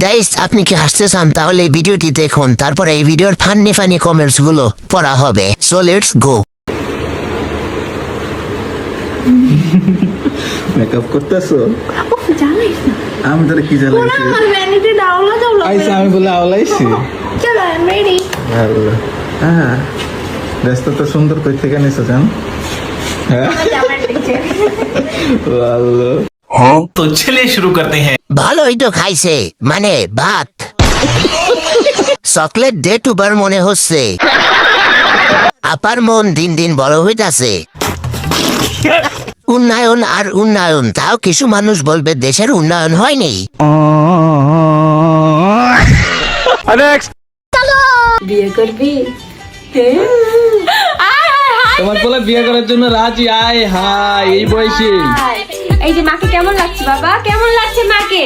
Guys, আপনি কি হাসতে চান তাহলে এই ভিডিওটি দেখুন, তারপরে এই ভিডিওর ফানি কমেন্টস গুলো পড়া হবে। So let's go. মেকআপ করতেছো? উফ, জানাইস না। আমি তোরে কি পুরা জ্বালাইছি? আমার ভ্যানিটি ডাউলা ডাউলা আইসা আমি বলে আওলাইছি। চলো, আই এম রেডি। আল্লাহ, হ্যাঁ ড্রেসটা তো সুন্দর কই থেকে নিছো জান? হ্যাঁ জামাই দেখছে। আল্লাহ, तो चलिए शुरू करते हैं। ভালোই তো খাইছে, মানে ভাত। চকলেট ডে টুবার মনে হচ্ছে। আপার মন দিন দিন বড় হইতাছে। উন্নয়ন আর উন্নয়ন, তাও কিছু মানুষ বলবে দেশের উন্নয়ন হয়নি। বিয়ে করবি? তোমার বলে বিয়ে করার জন্য রাজি। আয় হাই, এই বয়সে এই যে মাকে কেমন লাগছে বাবা, কেমন লাগছে মাকে?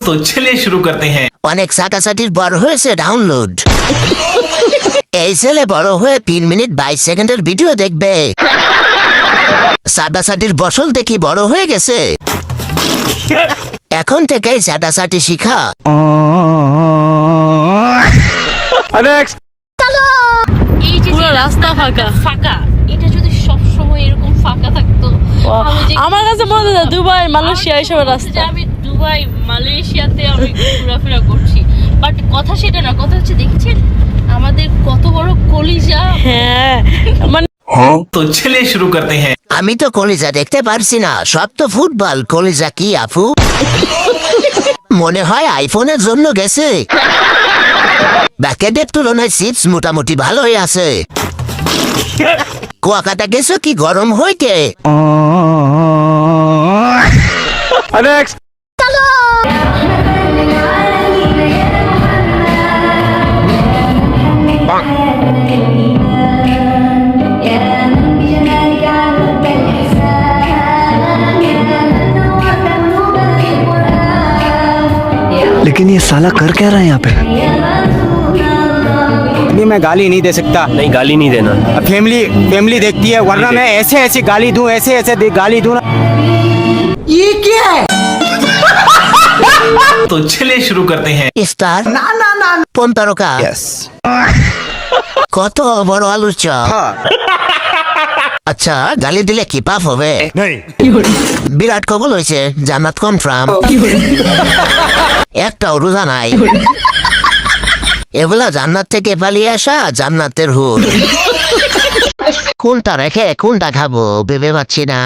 तो चलिए शुरू करते हैं। অনেক সাটাসাটির বড় হয়েছে ডাউনলোড। এই ছেলে বড় হয়ে 3 মিনিট 22 সেকেন্ডের ভিডিও দেখবে। সাটাসাটির বসল দেখি বড় হয়ে গেছে। এখন থেকেই সাটাসাটি শিখা। এই যে পুরো রাস্তা ফাঁকা ফাঁকা, এটা যদি সব সময় এরকম ফাঁকা থাকতো, আমি যে আমার কাছে মনে হয় দুবাই মালয়েশিয়া এইসব রাস্তা। যে আমি দুবাই মালয়েশিয়াতে আমি ঘোরাফেরা করছি, বাট কথা সেটা না, কথা হচ্ছে দেখেছেন আমাদের কত বড় কলিজা। হ্যাঁ মানে तो चलिए शुरू करते हैं। আমি তো কলিজা দেখতে পারছি না, সব তো ফুটবল। কলিজা কি আপু? মনে হয় আইফোনের জন্য গেছে। ব্যাকেটের তুলনায় চিপস মোটামুটি ভালোই আছে। কুয়াকাটা গেছো কি গরম হইতে? लेकिन ये साला कर क्या रहा है यहाँ पे? नहीं, मैं गाली नहीं दे सकता। नहीं, गाली नहीं देना। फैमिली फैमिली देखती है, वरना मैं ऐसे ऐसे गाली दूं, ऐसे ऐसे गाली दूं ना। तो चलिए शुरू करते हैं। স্টার কোন তারকা? কত বড় আলোচনা। আচ্ছা, গালি দিলে কি পাপ হবে? বিরাট কবল হয়েছে, জান্নাত কনফার্ম। একটাও রোজা নাই। এগুলা জান্নাত থেকে পালিয়ে আসা জান্নাতের হুর। কোনটা রেখে কোনটা খাবো ভেবে পাচ্ছি না।